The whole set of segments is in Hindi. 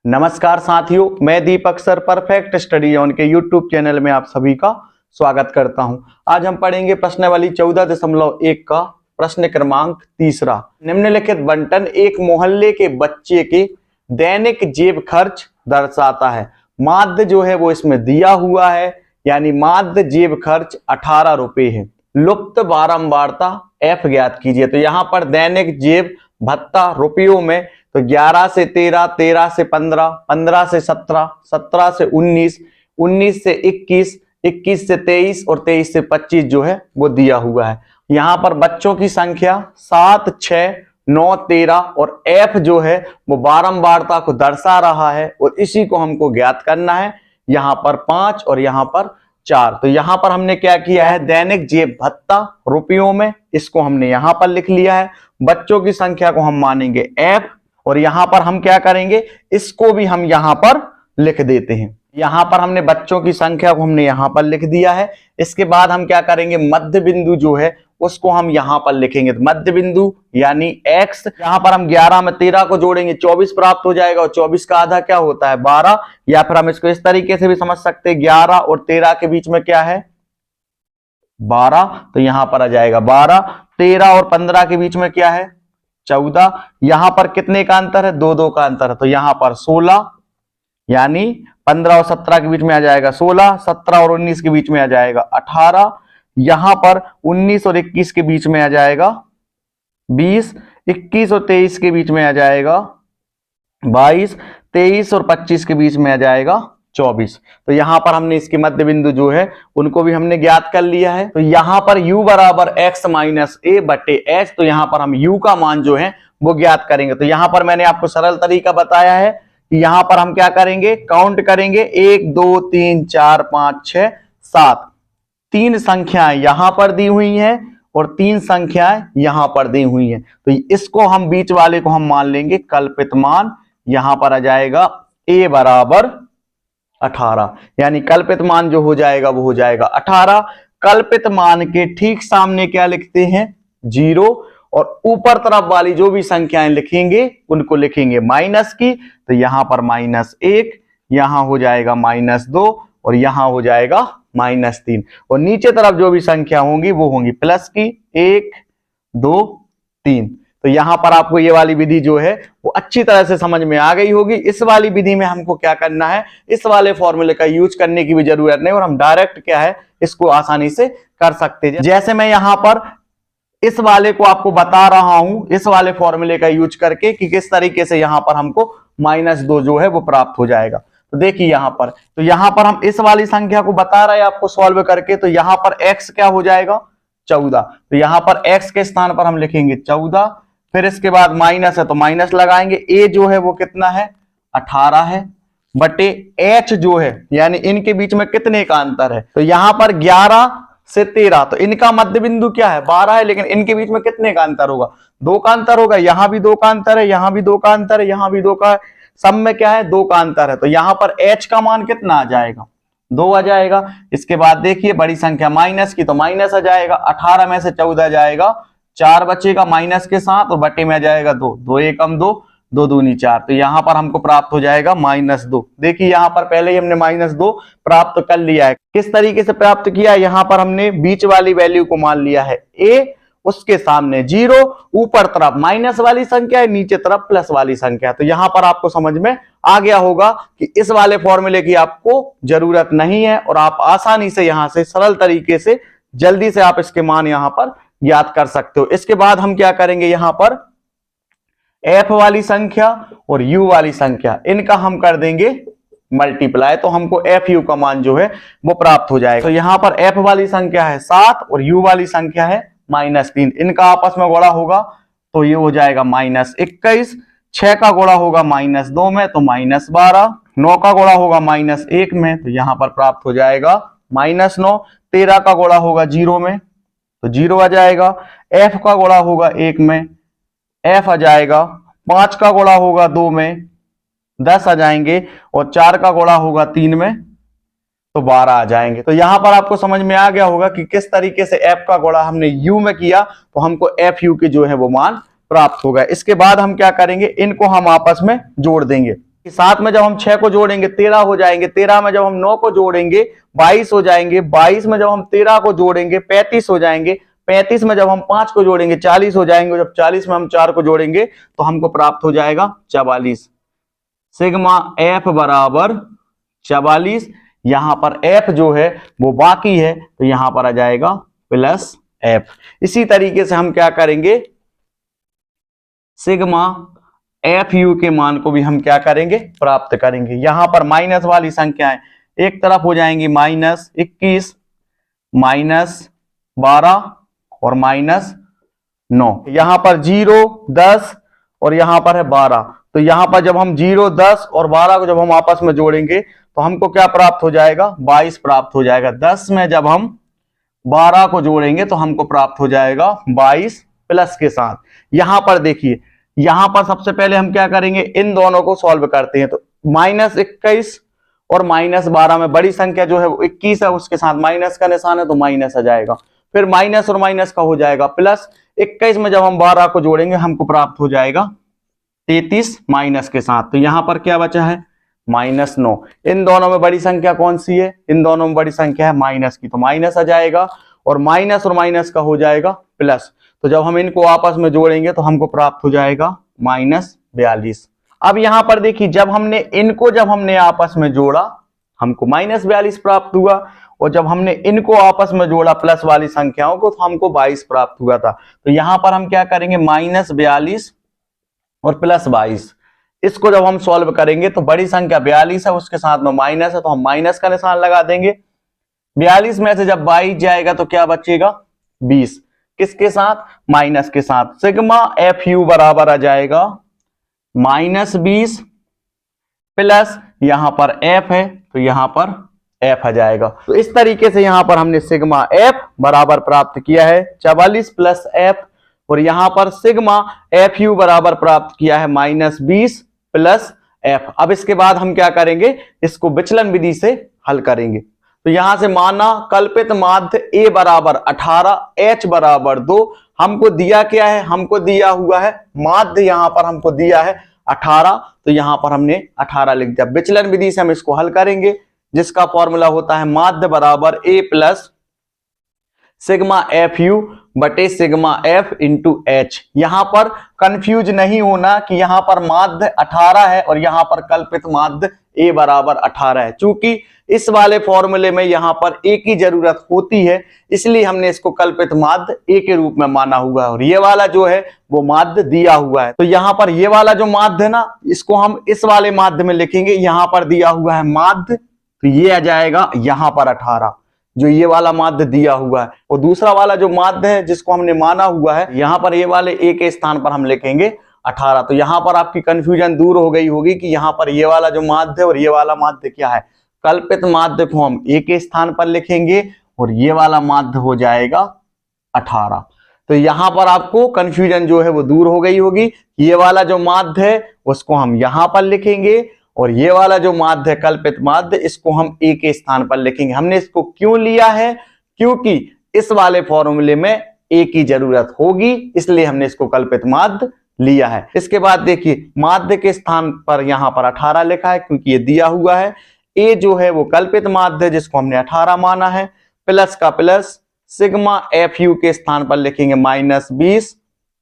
नमस्कार साथियों, मैं दीपक सर परफेक्ट स्टडी ऑन के यूट्यूब चैनल में आप सभी का स्वागत करता हूं। आज हम पढ़ेंगे प्रश्नावली 14.1 का प्रश्न क्रमांक 3। निम्नलिखित बंटन एक मोहल्ले के बच्चे के दैनिक जेब खर्च दर्शाता है। माध्य जो है वो इसमें दिया हुआ है, यानी माध्य जेब खर्च 18 रुपए है। लुप्त बारंबारता एफ ज्ञात कीजिए। तो यहाँ पर दैनिक जेब भत्ता रुपयों में तो 11 से 13, 13 से 15, 15 से 17, 17 से 19, 19 से 21, 21 से 23 और 23 से 25 जो है वो दिया हुआ है। यहाँ पर बच्चों की संख्या 7, 6, 9, 13 और एफ जो है वो बारंबारता को दर्शा रहा है और इसी को हमको ज्ञात करना है। यहाँ पर 5 और यहाँ पर 4। तो यहाँ पर हमने क्या किया है, दैनिक जेब भत्ता रुपयों में, इसको हमने यहाँ पर लिख लिया है। बच्चों की संख्या को हम मानेंगे एफ और यहां पर हम क्या करेंगे, इसको भी हम यहां पर लिख देते हैं। यहां पर हमने बच्चों की संख्या को हमने यहां पर लिख दिया है। इसके बाद हम क्या करेंगे, मध्य बिंदु जो है उसको हम यहां पर लिखेंगे। तो मध्य बिंदु यानी x, यहां पर हम 11 में 13 को जोड़ेंगे 24 प्राप्त हो जाएगा और 24 का आधा क्या होता है 12, या फिर हम इसको इस तरीके से भी समझ सकते हैं 11 और 13 के बीच में क्या है 12, तो यहां पर आ जाएगा 12। 13 और 15 के बीच में क्या है 14। यहां पर कितने का अंतर है, 2 2 का अंतर है, तो यहां पर 16, यानी 15 और 17 के बीच में आ जाएगा 16, 17 और 19 के बीच में आ जाएगा 18, यहां पर 19 और 21 के बीच में आ जाएगा 20, 21 और 23 के बीच में आ जाएगा 22, 23 और 25 के बीच में आ जाएगा 24। तो यहां पर हमने इसके मध्य बिंदु जो है उनको भी हमने ज्ञात कर लिया है। तो यहां पर u बराबर x माइनस ए बटे h, तो यहां पर हम u का मान जो है वो ज्ञात करेंगे। तो यहां पर मैंने आपको सरल तरीका बताया है कि यहां पर हम क्या करेंगे, काउंट करेंगे 1 2 3 4 5 6 7। 3 संख्याएं यहां पर दी हुई हैं और 3 संख्याएं यहां पर दी हुई हैं। तो इसको हम बीच वाले को हम मान लेंगे कल्पित मान। यहां पर आ जाएगा a बराबर 18, यानी कल्पित मान जो हो जाएगा वो हो जाएगा 18। कल्पित मान के ठीक सामने क्या लिखते हैं 0, और ऊपर तरफ वाली जो भी संख्याएं लिखेंगे उनको लिखेंगे माइनस की। तो यहां पर -1, यहां हो जाएगा -2 और यहां हो जाएगा -3, और नीचे तरफ जो भी संख्या होंगी वो होंगी प्लस की 1 2 3। तो यहां पर आपको ये वाली विधि जो है वो अच्छी तरह से समझ में आ गई होगी। इस वाली विधि में हमको क्या करना है, इस वाले फॉर्मूले का यूज करने की भी जरूरत नहीं और हम डायरेक्ट क्या है इसको आसानी से कर सकते हैं। जैसे मैं यहां पर इस वाले को आपको बता रहा हूं, इस वाले फॉर्मूले का यूज करके कि किस तरीके से यहां पर हमको -2 जो है वो प्राप्त हो जाएगा। तो देखिए यहां पर, तो यहां पर हम इस वाली संख्या को बता रहे हैं आपको सॉल्व करके। तो यहां पर x क्या हो जाएगा 14, तो यहां पर x के स्थान पर हम लिखेंगे 14। फिर इसके बाद माइनस है तो माइनस लगाएंगे। a जो है वो कितना है 18 है बटे h जो है, यानी इनके बीच में कितने का अंतर है, तो यहां पर 11 से 13, तो इनका मध्य बिंदु क्या है 12 है, लेकिन इनके बीच में कितने का अंतर होगा 2 का अंतर होगा। यहां भी 2 का अंतर है, यहां भी 2 का अंतर है, यहां भी 2 का, सब में क्या है 2 का अंतर है। तो यहां पर h का मान कितना आ जाएगा 2 आ जाएगा। इसके बाद देखिए बड़ी संख्या माइनस की, तो माइनस आ जाएगा, 18 में से 14 जाएगा, 4 बचेगा माइनस के साथ और बटे में आ जाएगा 2, 2 एकम 2, 2 दूनी 4। तो यहां पर हमको प्राप्त हो जाएगा -2। देखिए यहां पर पहले ही हमने -2 प्राप्त कर लिया है। किस तरीके से प्राप्त किया, यहां पर हमने बीच वाली वैल्यू को मान लिया है a, उसके सामने 0, ऊपर तरफ माइनस वाली संख्या है, नीचे तरफ प्लस वाली संख्या। तो यहां पर आपको समझ में आ गया होगा कि इस वाले फॉर्मूले की आपको जरूरत नहीं है और आप आसानी से यहां से सरल तरीके से जल्दी से आप इसके मान यहां पर ज्ञात कर सकते हो। इसके बाद हम क्या करेंगे, यहां पर f वाली संख्या और u वाली संख्या इनका हम कर देंगे मल्टीप्लाई, तो हमको fu का मान जो है वो प्राप्त हो जाएगा। तो यहां पर f वाली संख्या है 7 और u वाली संख्या है -3, इनका आपस में गुणा होगा तो ये हो जाएगा -21। 6 का गुणा होगा -2 में तो -12, 9 का गुणा होगा -1 में तो यहां पर प्राप्त हो जाएगा -9। 13 का गुणा होगा 0 में तो 0 आ जाएगा। f का गुणा होगा 1 में, f आ जाएगा। 5 का गुणा होगा 2 में 10 आ जाएंगे और 4 का गुणा होगा 3 में तो 12 आ जाएंगे। तो यहां पर आपको समझ में आ गया होगा कि किस तरीके से f का गुणा हमने u में किया तो हमको fu के जो है वो मान प्राप्त होगा। इसके बाद हम क्या करेंगे, इनको हम आपस में जोड़ देंगे। 7 में जब हम 6 को जोड़ेंगे 13 हो जाएंगे, 13 में जब हम 9 को जोड़ेंगे 22 हो जाएंगे, 22 में जब हम 13 को जोड़ेंगे 35 हो जाएंगे, 35 में जब हम 5 को जोड़ेंगे 40 हो जाएंगे, जब 40 में हम 4 को जोड़ेंगे तो हमको प्राप्त हो जाएगा 44। सिग्मा एफ बराबर 44। यहां पर एफ जो है वो बाकी है तो यहां पर आ जाएगा प्लस एफ। इसी तरीके से हम क्या करेंगे, सिग्मा एफ यू के मान को भी हम क्या करेंगे, प्राप्त करेंगे। यहां पर माइनस वाली संख्याएं एक तरफ हो जाएंगी, -21, -12 और -9। यहां पर 0, 10 और यहां पर है 12। तो यहां पर जब हम 0, 10 और 12 को जब हम आपस में जोड़ेंगे तो हमको क्या प्राप्त हो जाएगा, 22 प्राप्त हो जाएगा। 10 में जब हम 12 को जोड़ेंगे तो हमको प्राप्त हो जाएगा 22 प्लस के साथ। यहां पर देखिए, यहां पर सबसे पहले हम क्या करेंगे, इन दोनों को सॉल्व करते हैं। तो -21 और -12 में बड़ी संख्या जो है वो 21 है, उसके साथ माइनस का निशान है तो माइनस आ जाएगा। फिर माइनस और माइनस का हो जाएगा प्लस। 21 में जब हम 12 को जोड़ेंगे हमको प्राप्त हो जाएगा 33 माइनस के साथ। तो यहां पर क्या बचा है, -9। इन दोनों में बड़ी संख्या कौन सी है, इन दोनों में बड़ी संख्या है माइनस की, तो माइनस आ जाएगा और माइनस का हो जाएगा प्लस। तो जब हम इनको आपस में जोड़ेंगे तो हमको प्राप्त हो जाएगा -42। अब यहां पर देखिए, जब हमने आपस में जोड़ा हमको -42 प्राप्त हुआ, और जब हमने इनको आपस में जोड़ा प्लस वाली संख्याओं को तो हमको 22 प्राप्त हुआ था। तो यहां पर हम क्या करेंगे, -42 और +22, इसको जब हम सॉल्व करेंगे तो बड़ी संख्या 42 है, उसके साथ में माइनस है तो हम माइनस का निशान लगा देंगे। 42 में से जब 22 जाएगा तो क्या बचेगा, 20, किसके साथ, माइनस के साथ। सिग्मा एफ यू बराबर आ जाएगा -20 प्लस यहां पर एफ है तो यहां पर एफ आ जाएगा। तो इस तरीके से यहां पर हमने सिग्मा एफ बराबर प्राप्त किया है 44 प्लस एफ, और यहां पर सिग्मा एफ यू बराबर प्राप्त किया है -20 प्लस एफ। अब इसके बाद हम क्या करेंगे, इसको विचलन विधि से हल करेंगे। तो यहां से माना कल्पित माध्य ए बराबर 18, एच बराबर 2। हमको दिया क्या है, हमको दिया हुआ है माध्य, यहां पर हमको दिया है 18, तो यहां पर हमने 18 लिख दिया। विचलन विधि से हम इसको हल करेंगे, जिसका फॉर्मूला होता है माध्य बराबर ए प्लस सिग्मा एफ यू बटे सिग्मा एफ इंटू एच। यहां पर कंफ्यूज नहीं होना कि यहां पर माध्य 18 है और यहां पर कल्पित माध्य ए बराबर 18 है। चूंकि इस वाले फॉर्मूले में यहां पर ए की जरूरत होती है, इसलिए हमने इसको कल्पित माध्य ए के रूप में माना हुआ है, और ये वाला जो है वो माध्य दिया हुआ है। तो यहां पर ये वाला जो माध्य है ना, इसको हम इस वाले माध्य में लिखेंगे। यहां पर दिया हुआ है माध्य, तो ये आ जाएगा यहां पर 18, जो ये वाला माध्य दिया हुआ है। और दूसरा वाला जो माध्य है जिसको हमने माना हुआ है, यहां पर ये वाले ए के स्थान पर हम लिखेंगे 18। तो यहां पर आपकी कंफ्यूजन दूर हो गई होगी कि यहां पर ये वाला जो माध्य है और ये वाला माध्य क्या है। कल्पित माध्य को हम ए के स्थान पर लिखेंगे और ये वाला माध्य हो जाएगा 18। तो यहां पर आपको कंफ्यूजन जो है वो दूर हो गई होगी। ये वाला जो माध्य है उसको हम यहां पर लिखेंगे, और ये वाला जो माध्य कल्पित माध्य, इसको हम ए के स्थान पर लिखेंगे। हमने इसको क्यों लिया है, क्योंकि इस वाले फॉर्मूले में ए की जरूरत होगी, इसलिए हमने इसको कल्पित माध्य लिया है। इसके बाद देखिए, माध्य के स्थान पर यहां पर 18 लिखा है क्योंकि ये दिया हुआ है। ए जो है वो कल्पित माध्य है जिसको हमने 18 माना है, प्लस का प्लस सिग्मा एफ यू के स्थान पर लिखेंगे -20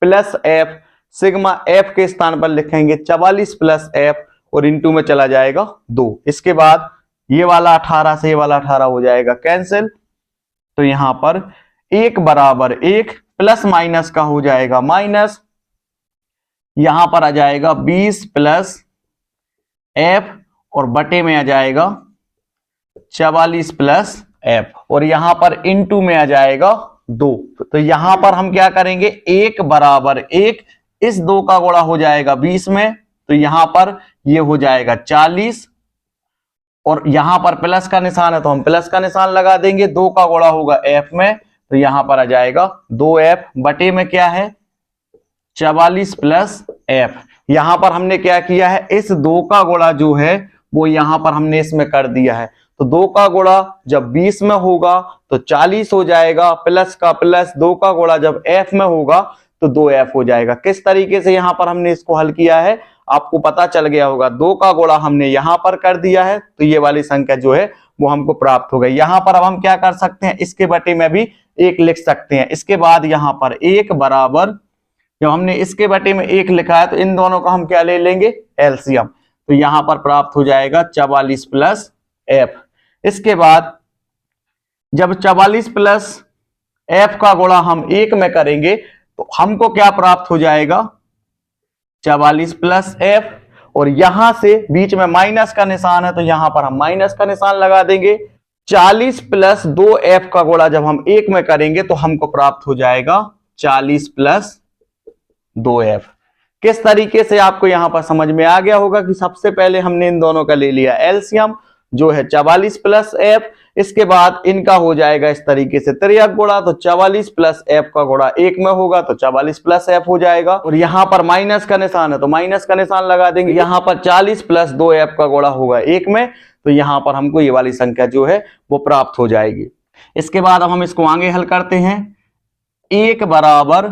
प्लस एफ, सिग्मा एफ के स्थान पर लिखेंगे 44 प्लस एफ, और इनटू में चला जाएगा 2। इसके बाद ये वाला 18 से ये वाला 18 हो जाएगा कैंसिल, तो यहां पर 1 बराबर 1 प्लस माइनस का हो जाएगा माइनस, यहां पर आ जाएगा 20 प्लस एफ, और बटे में आ जाएगा 44 प्लस एफ, और यहां पर इनटू में आ जाएगा 2। तो यहां पर हम क्या करेंगे, 1 बराबर 1, इस 2 का गुणा हो जाएगा 20 में, तो यहां पर ये हो जाएगा 40, और यहां पर प्लस का निशान है तो हम प्लस का निशान लगा देंगे। 2 का गुणा होगा एफ में, तो यहां पर आ जाएगा 2f, बटे में क्या है 44 प्लस एफ। यहां पर हमने क्या किया है, इस 2 का गुणा जो है वो यहां पर हमने इसमें कर दिया है। तो 2 का गुणा जब 20 में होगा तो 40 हो जाएगा, प्लस का प्लस 2 का गुणा जब f में होगा तो 2f हो जाएगा। किस तरीके से यहाँ पर हमने इसको हल किया है आपको पता चल गया होगा। 2 का गुणा हमने यहाँ पर कर दिया है तो ये वाली संख्या जो है वो हमको प्राप्त हो गई। यहाँ पर अब हम क्या कर सकते हैं, इसके बटे में भी 1 लिख सकते हैं। इसके बाद यहाँ पर 1 बराबर, जब हमने इसके बटे में 1 लिखा है तो इन दोनों का हम क्या ले लेंगे, एलसीएम। तो यहाँ पर प्राप्त हो जाएगा 44 प्लस एफ। इसके बाद जब 44 प्लस एफ का गुणा हम 1 में करेंगे तो हमको क्या प्राप्त हो जाएगा, 44 प्लस एफ, और यहां से बीच में माइनस का निशान है तो यहां पर हम माइनस का निशान लगा देंगे। 40 प्लस 2f का गुणा जब हम 1 में करेंगे तो हमको प्राप्त हो जाएगा 40 प्लस 2f। किस तरीके से आपको यहां पर समझ में आ गया होगा कि सबसे पहले हमने इन दोनों का ले लिया एलसीएम जो है 44 प्लस एफ। इसके बाद इनका हो जाएगा इस तरीके से तिर्यक गुणा, तो 44 प्लस एफ का गुणा 1 में होगा तो 44 प्लस एफ हो जाएगा। और यहाँ पर माइनस का निशान है तो माइनस का निशान लगा देंगे। यहाँ पर 40 प्लस 2f का गुणा होगा 1 में, तो यहाँ पर हमको ये वाली संख्या जो है वो प्राप्त हो जाएगी। इसके बाद अब हम इसको आगे हल करते हैं। 1 बराबर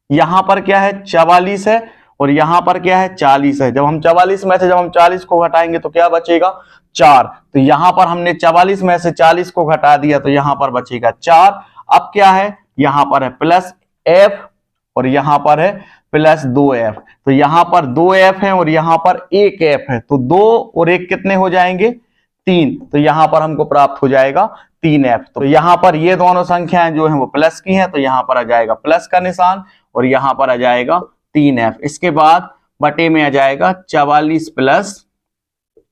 यहाँ पर क्या है 44 है और यहाँ पर क्या है 40 है। जब हम 44 में से जब हम 40 को घटाएंगे तो क्या बचेगा 4। तो यहां पर हमने 44 में से 40 को घटा दिया तो यहां पर बचेगा 4। अब क्या है, यहां पर है प्लस एफ और यहां पर है प्लस 2f। तो यहां पर 2f है और यहां पर 1f है, तो 2 और 1 कितने हो जाएंगे 3। तो यहां पर हमको प्राप्त हो जाएगा 3f। तो यहां पर ये दोनों संख्याएं जो है वो प्लस की हैं तो यहां पर आ जाएगा प्लस का निशान और यहां पर आ जाएगा 3f। इसके बाद बटे में आ जाएगा 44 प्लस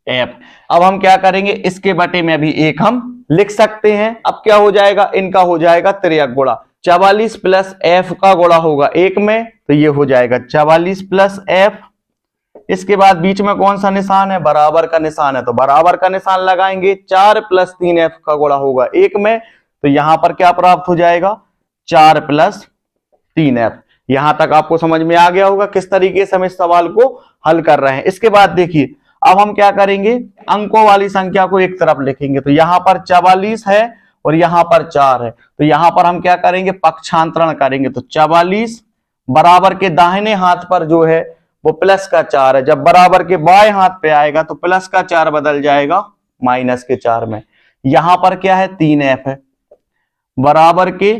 एफ। अब हम क्या करेंगे, इसके बटे में भी 1 हम लिख सकते हैं। अब क्या हो जाएगा, इनका हो जाएगा तिर्यक गुणा। 44 प्लस एफ का गुणा होगा 1 में तो ये हो जाएगा 44 प्लस एफ। इसके बाद बीच में कौन सा निशान है, बराबर का निशान है, तो बराबर का निशान लगाएंगे। 4 प्लस 3f का गुणा होगा 1 में तो यहां पर क्या प्राप्त हो जाएगा 4 प्लस 3f। यहां तक आपको समझ में आ गया होगा किस तरीके से हम इस सवाल को हल कर रहे हैं। इसके बाद देखिए अब हम क्या करेंगे, अंकों वाली संख्या को एक तरफ लिखेंगे। तो यहां पर 44 है और यहां पर 4 है, तो यहां पर हम क्या करेंगे पक्षांतरण करेंगे। तो 44 बराबर के दाहिने हाथ पर जो है वो प्लस का 4 है, जब बराबर के बाएं हाथ पे आएगा तो प्लस का 4 बदल जाएगा माइनस के 4 में। यहां पर क्या है 3f है, बराबर के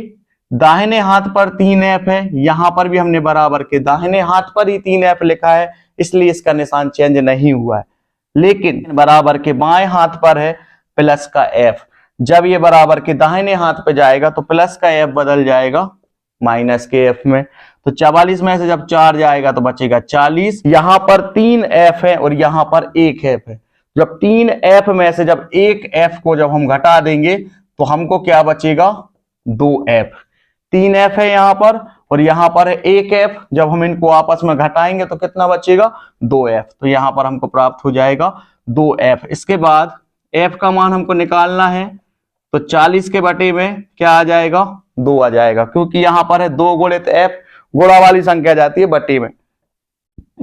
दाहिने हाथ पर 3f है, यहां पर भी हमने बराबर के दाहिने हाथ पर ही 3f लिखा है इसलिए इसका निशान चेंज नहीं हुआ है। लेकिन बराबर के बाएं हाथ पर है प्लस का f, जब ये बराबर के दाहिने हाथ पे जाएगा तो प्लस का f बदल जाएगा माइनस के f में। तो 44 में से जब 4 जाएगा तो बचेगा 40। यहां पर 3f है और यहां पर 1f है, जब 3f में से जब 1f को जब हम घटा देंगे तो हमको क्या बचेगा 2f। 3f है यहां पर और यहां पर है 1f, जब हम इनको आपस में घटाएंगे तो कितना बचेगा 2f। तो यहां पर हमको प्राप्त हो जाएगा 2f। इसके बाद f का मान हमको निकालना है तो 40 के बटे में क्या आ जाएगा 2 आ जाएगा, क्योंकि यहां पर है 2 गुणित f, गुणा वाली संख्या जाती है बटे में।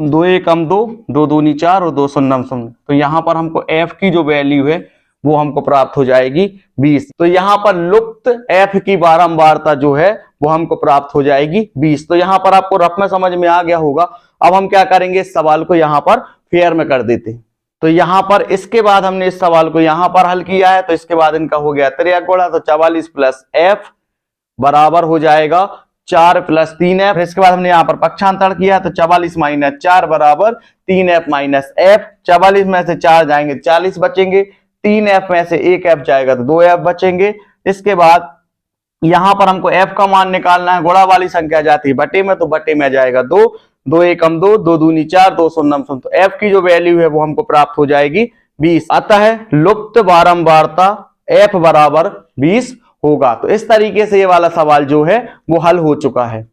2 एकम 2, 2 दूनी 4 और 2 शून्यम शून्य। तो यहां पर हमको f की जो वैल्यू है वो हमको प्राप्त हो जाएगी 20। तो यहां पर लुप्त f की बारंबारता जो है वो हमको प्राप्त हो जाएगी 20। तो यहां पर आपको रफ में समझ में आ गया होगा। अब हम क्या करेंगे, इस सवाल को यहां पर फेयर में कर देते हैं। तो यहां पर इसके बाद हमने इस सवाल को यहां पर हल किया है तो इसके बाद इनका हो गया तिर्यक गुणा। तो 44 प्लस एफ बराबर हो जाएगा 4 प्लस 3f। इसके बाद हमने यहाँ पर पक्षांतर किया तो 44 माइनस 4 बराबर 3f माइनस एफ। 44 में से 4 जाएंगे 40 बचेंगे, 3f में से 1f जाएगा तो 2f बचेंगे। इसके बाद यहां पर हमको f का मान निकालना है, गुणा वाली संख्या जाती है बटे में तो बटे में जाएगा 2, 2 एकम 2, 2 दूनी 4, 2 शून्यम शून्य। तो f की जो वैल्यू है वो हमको प्राप्त हो जाएगी 20। अतः लुप्त बारंबारता f बराबर 20 होगा। तो इस तरीके से ये वाला सवाल जो है वो हल हो चुका है।